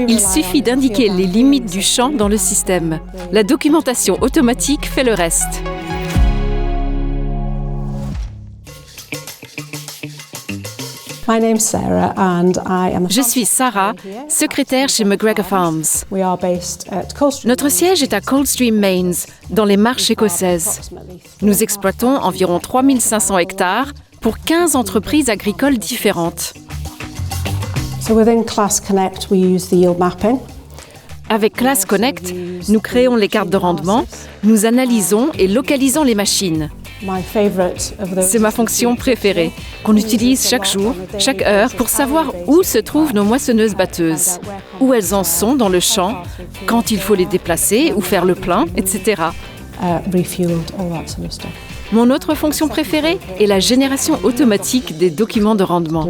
Il suffit d'indiquer les limites du champ dans le système. La documentation automatique fait le reste. Je suis Sarah, secrétaire chez McGregor Farms. Notre siège est à Coldstream, Mains, dans les Marches écossaises. Nous exploitons environ 3500 hectares pour 15 entreprises agricoles différentes. Avec Class Connect, nous créons les cartes de rendement, nous analysons et localisons les machines. C'est ma fonction préférée, qu'on utilise chaque jour, chaque heure, pour savoir où se trouvent nos moissonneuses-batteuses, où elles en sont dans le champ, quand il faut les déplacer ou faire le plein, etc. Mon autre fonction préférée est la génération automatique des documents de rendement.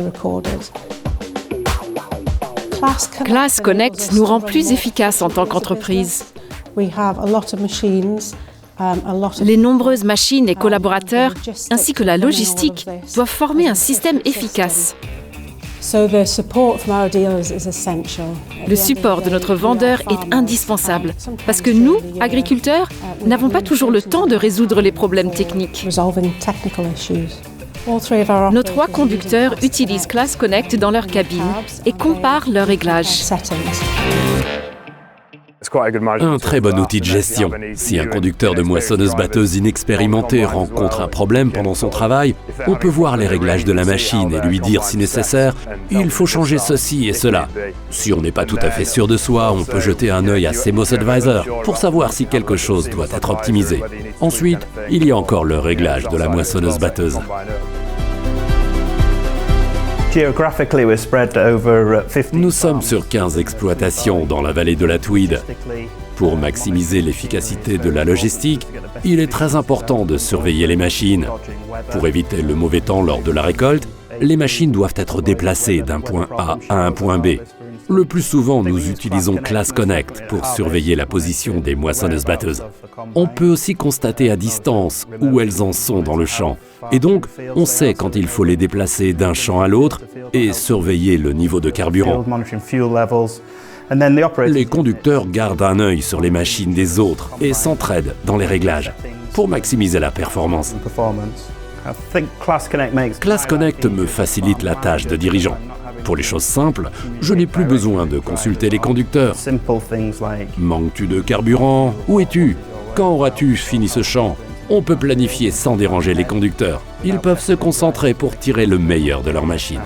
Class Connect nous rend plus efficaces en tant qu'entreprise. Les nombreuses machines et collaborateurs, ainsi que la logistique, doivent former un système efficace. Le support de notre vendeur est indispensable, parce que nous, agriculteurs, n'avons pas toujours le temps de résoudre les problèmes techniques. Nos 3 conducteurs utilisent Class Connect dans leur cabine et comparent leurs réglages. Un très bon outil de gestion. Si un conducteur de moissonneuse-batteuse inexpérimenté rencontre un problème pendant son travail, on peut voir les réglages de la machine et lui dire si nécessaire, il faut changer ceci et cela. Si on n'est pas tout à fait sûr de soi, on peut jeter un œil à CMOS Advisor pour savoir si quelque chose doit être optimisé. Ensuite, il y a encore le réglage de la moissonneuse-batteuse. Nous sommes sur 15 exploitations dans la vallée de la Tweed. Pour maximiser l'efficacité de la logistique, il est très important de surveiller les machines. Pour éviter le mauvais temps lors de la récolte, les machines doivent être déplacées d'un point A à un point B. Le plus souvent, nous utilisons Class Connect pour surveiller la position des moissonneuses-batteuses. On peut aussi constater à distance où elles en sont dans le champ. Et donc, on sait quand il faut les déplacer d'un champ à l'autre et surveiller le niveau de carburant. Les conducteurs gardent un œil sur les machines des autres et s'entraident dans les réglages pour maximiser la performance. Class Connect me facilite la tâche de dirigeant. Pour les choses simples, je n'ai plus besoin de consulter les conducteurs. Manques-tu de carburant? Où es-tu? Quand auras-tu fini ce champ? On peut planifier sans déranger les conducteurs. Ils peuvent se concentrer pour tirer le meilleur de leur machine.